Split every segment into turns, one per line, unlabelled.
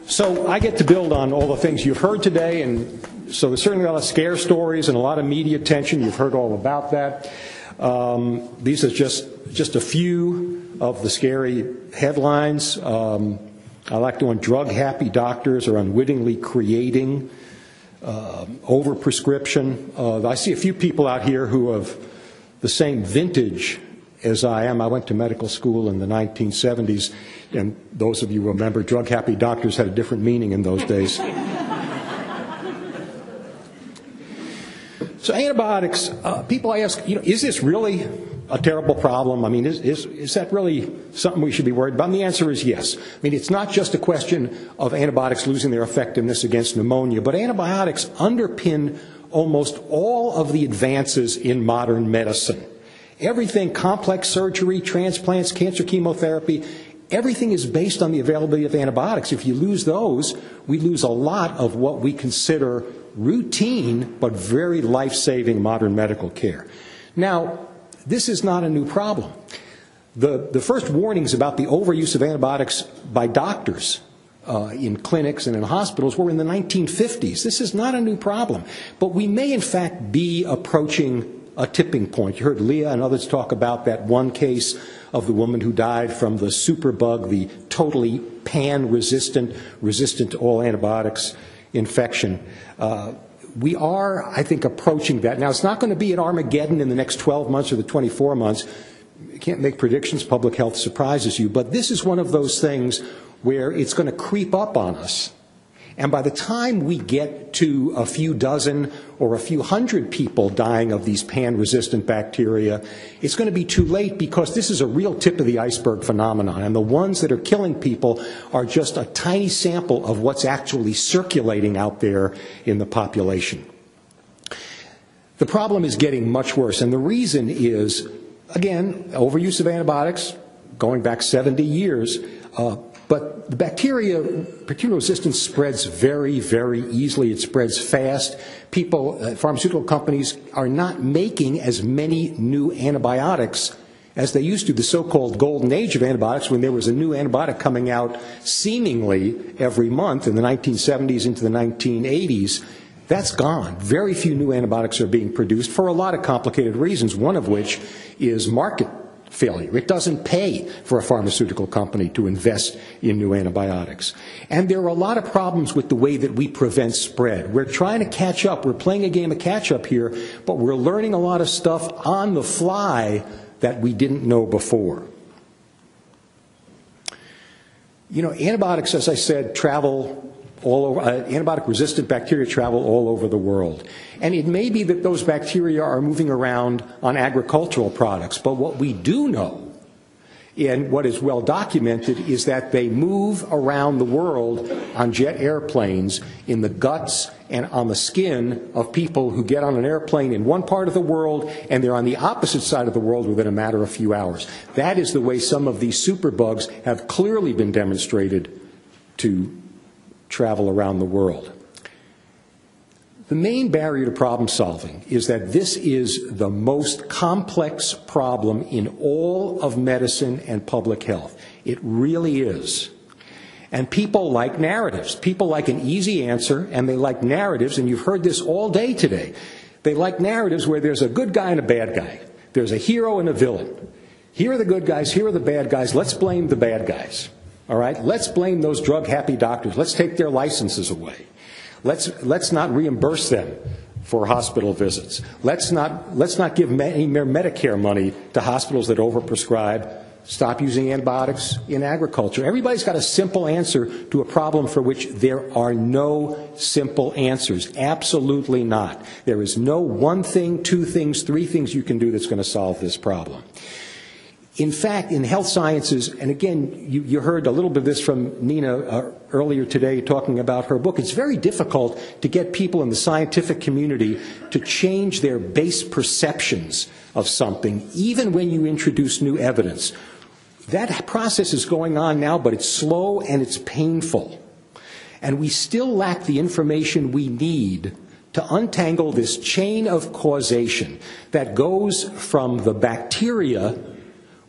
So I get to build on all the things you've heard today, and so there's certainly a lot of scare stories and a lot of media attention. You've heard all about that. These are just a few of the scary headlines. I like doing drug-happy doctors are unwittingly creating overprescription. I see a few people out here who have the same vintage as I am. I went to medical school in the 1970s, and those of you who remember, drug-happy doctors had a different meaning in those days. So antibiotics, people ask, is this really a terrible problem? I mean, is that really something we should be worried about? And the answer is yes. I mean, it's not just a question of antibiotics losing their effectiveness against pneumonia, but antibiotics underpin almost all of the advances in modern medicine. Everything, complex surgery, transplants, cancer chemotherapy, everything is based on the availability of antibiotics. If you lose those, we lose a lot of what we consider routine but very life-saving modern medical care. Now, this is not a new problem. The first warnings about the overuse of antibiotics by doctors in clinics and in hospitals were in the 1950s. This is not a new problem, but we may in fact be approaching a tipping point. You heard Leah and others talk about that one case of the woman who died from the superbug, the totally pan-resistant, resistant to all antibiotics infection. We are, I think, approaching that. Now, it's not going to be at Armageddon in the next 12 months or the 24 months. You can't make predictions. Public health surprises you. But this is one of those things where it's going to creep up on us. And by the time we get to a few dozen or a few hundred people dying of these pan-resistant bacteria, it's going to be too late, because this is a real tip of the iceberg phenomenon. And the ones that are killing people are just a tiny sample of what's actually circulating out there in the population. The problem is getting much worse. And the reason is, again, overuse of antibiotics, going back 70 years, but the bacterial resistance spreads very, very easily. It spreads fast. People, pharmaceutical companies are not making as many new antibiotics as they used to. The so-called golden age of antibiotics, when there was a new antibiotic coming out seemingly every month in the 1970s into the 1980s, that's gone. Very few new antibiotics are being produced for a lot of complicated reasons, one of which is market failure. It doesn't pay for a pharmaceutical company to invest in new antibiotics. And there are a lot of problems with the way that we prevent spread. We're trying to catch up. We're playing a game of catch-up here, but we're learning a lot of stuff on the fly that we didn't know before. Antibiotics, as I said, travel all over. Antibiotic-resistant bacteria travel all over the world. And it may be that those bacteria are moving around on agricultural products, but what we do know, and what is well documented, is that they move around the world on jet airplanes, in the guts and on the skin of people who get on an airplane in one part of the world, and they're on the opposite side of the world within a matter of a few hours. That is the way some of these superbugs have clearly been demonstrated to travel around the world. The main barrier to problem solving is that this is the most complex problem in all of medicine and public health. It really is. And people like narratives. People like an easy answer, and they like narratives, and you've heard this all day today. They like narratives where there's a good guy and a bad guy. There's a hero and a villain. Here are the good guys, here are the bad guys. Let's blame the bad guys. All right? Let's blame those drug-happy doctors. Let's take their licenses away. Let's not reimburse them for hospital visits. Let's not give any more Medicare money to hospitals that overprescribe. Stop using antibiotics in agriculture. Everybody's got a simple answer to a problem for which there are no simple answers. Absolutely not. There is no one thing, two things, three things you can do that's going to solve this problem. In fact, in health sciences, and again, you heard a little bit of this from Nina earlier today talking about her book, it's very difficult to get people in the scientific community to change their base perceptions of something, even when you introduce new evidence. That process is going on now, but it's slow and it's painful. And we still lack the information we need to untangle this chain of causation that goes from the bacteria,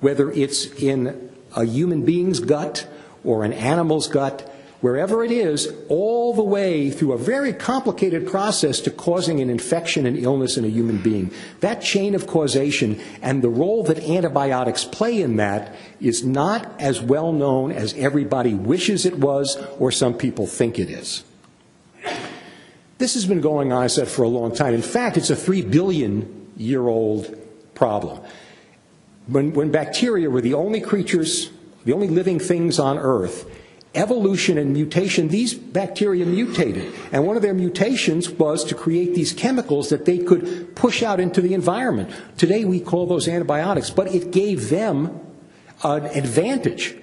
whether it's in a human being's gut or an animal's gut, wherever it is, all the way through a very complicated process to causing an infection and illness in a human being. That chain of causation and the role that antibiotics play in that is not as well known as everybody wishes it was or some people think it is. This has been going on, I said, for a long time. In fact, it's a 3-billion-year-old problem. When bacteria were the only creatures, the only living things on Earth, evolution and mutation, these bacteria mutated. And one of their mutations was to create these chemicals that they could push out into the environment. Today we call those antibiotics, but it gave them an advantage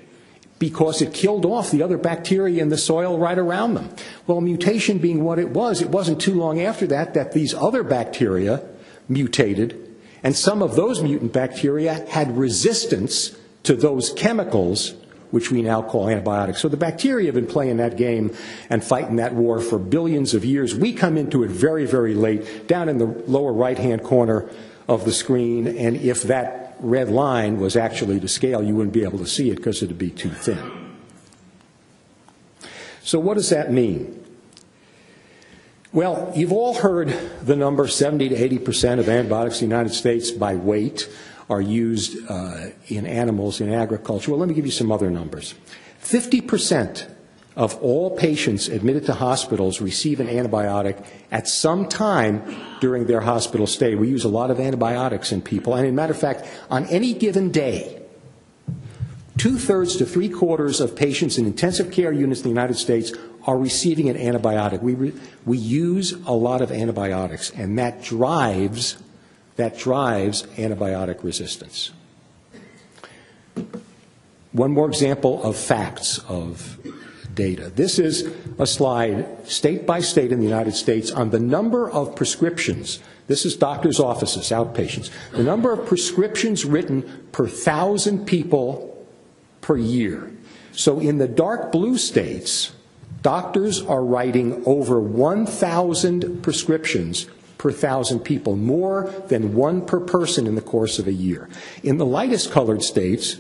because it killed off the other bacteria in the soil right around them. Well, mutation being what it wasn't too long after that these other bacteria mutated, and some of those mutant bacteria had resistance to those chemicals, which we now call antibiotics. So the bacteria have been playing that game and fighting that war for billions of years. We come into it very, very late, down in the lower right-hand corner of the screen, and if that red line was actually to scale, you wouldn't be able to see it because it would be too thin. So what does that mean? Well, you've all heard the number 70 to 80% of antibiotics in the United States by weight are used in animals in agriculture. Well, let me give you some other numbers. 50% of all patients admitted to hospitals receive an antibiotic at some time during their hospital stay. We use a lot of antibiotics in people. And as a matter of fact, on any given day, 2/3 to 3/4 of patients in intensive care units in the United States are receiving an antibiotic. We use a lot of antibiotics, and that drives antibiotic resistance. One more example of facts of data. This is a slide state by state in the United States on the number of prescriptions. This is doctors' offices, outpatients. The number of prescriptions written per 1,000 people per year. So in the dark blue states, doctors are writing over 1,000 prescriptions per 1,000 people, more than one per person in the course of a year. In the lightest colored states,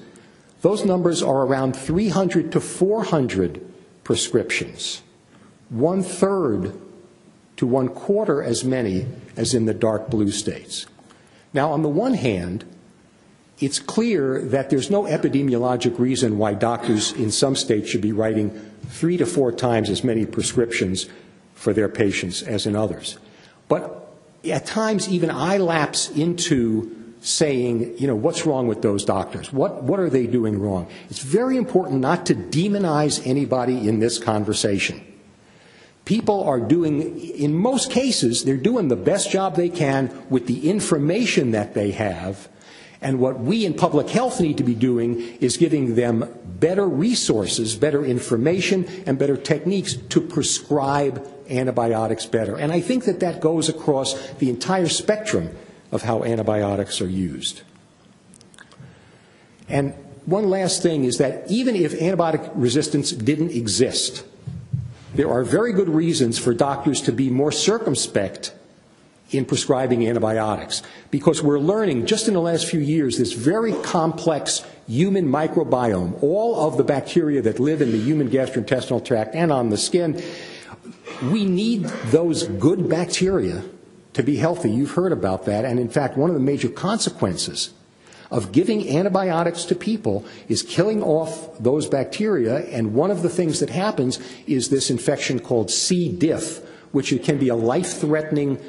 those numbers are around 300 to 400 prescriptions, 1/3 to 1/4 as many as in the dark blue states. Now, on the one hand, it's clear that there's no epidemiologic reason why doctors in some states should be writing 3 to 4 times as many prescriptions for their patients as in others. But at times, even I lapse into saying, what's wrong with those doctors? What are they doing wrong? It's very important not to demonize anybody in this conversation. People are doing, in most cases, they're doing the best job they can with the information that they have. And what we in public health need to be doing is giving them better resources, better information, and better techniques to prescribe antibiotics better. And I think that goes across the entire spectrum of how antibiotics are used. And one last thing is that even if antibiotic resistance didn't exist, there are very good reasons for doctors to be more circumspect in prescribing antibiotics, because we're learning just in the last few years this very complex human microbiome, all of the bacteria that live in the human gastrointestinal tract and on the skin. We need those good bacteria to be healthy. You've heard about that, and in fact, one of the major consequences of giving antibiotics to people is killing off those bacteria, and one of the things that happens is this infection called C. diff, which can be a life-threatening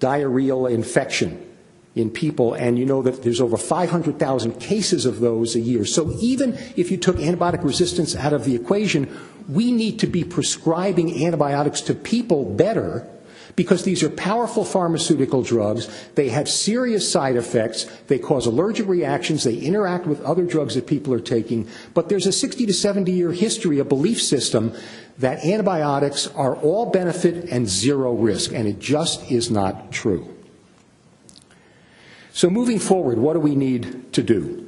diarrheal infection in people, and you know that there's over 500,000 cases of those a year. So even if you took antibiotic resistance out of the equation, we need to be prescribing antibiotics to people better, because these are powerful pharmaceutical drugs. They have serious side effects. They cause allergic reactions. They interact with other drugs that people are taking. But there's a 60 to 70-year history, a belief system, that antibiotics are all benefit and zero risk, and it just is not true. So moving forward, what do we need to do?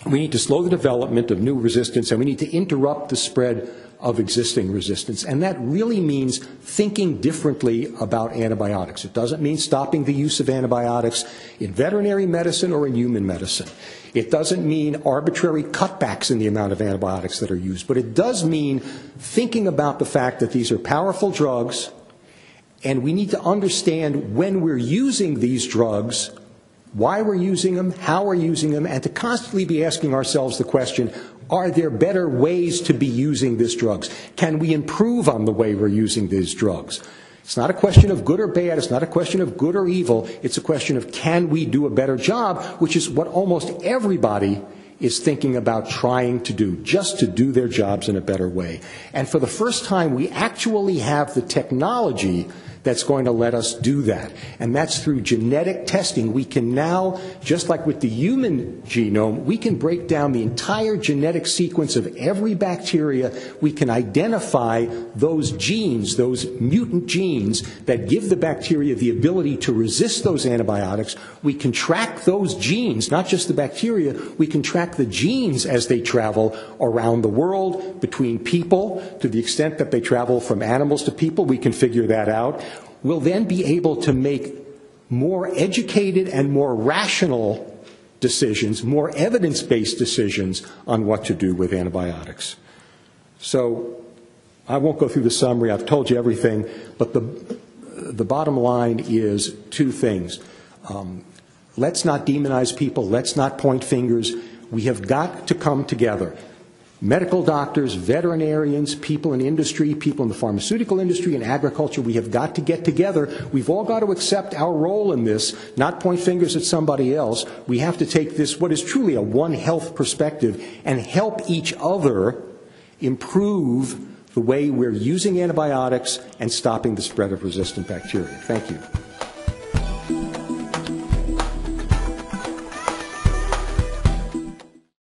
We need to slow the development of new resistance, and we need to interrupt the spread of existing resistance. And that really means thinking differently about antibiotics. It doesn't mean stopping the use of antibiotics in veterinary medicine or in human medicine. It doesn't mean arbitrary cutbacks in the amount of antibiotics that are used. But it does mean thinking about the fact that these are powerful drugs, and we need to understand when we're using these drugs, why we're using them, how we're using them, and to constantly be asking ourselves the question, are there better ways to be using these drugs? Can we improve on the way we're using these drugs? It's not a question of good or bad. It's not a question of good or evil. It's a question of can we do a better job, which is what almost everybody is thinking about trying to do, just to do their jobs in a better way. And for the first time, we actually have the technology that's going to let us do that. And that's through genetic testing. We can now, just like with the human genome, we can break down the entire genetic sequence of every bacteria. We can identify those genes, those mutant genes that give the bacteria the ability to resist those antibiotics. We can track those genes, not just the bacteria, we can track the genes as they travel around the world, between people, to the extent that they travel from animals to people, we can figure that out. We'll then be able to make more educated and more rational decisions, more evidence-based decisions on what to do with antibiotics. So I won't go through the summary. I've told you everything. But the bottom line is two things. Let's not demonize people. Let's not point fingers. We have got to come together. Medical doctors, veterinarians, people in industry, people in the pharmaceutical industry and agriculture, we have got to get together. We've all got to accept our role in this, not point fingers at somebody else. We have to take this, what is truly a One Health perspective, and help each other improve the way we're using antibiotics and stopping the spread of resistant bacteria. Thank you.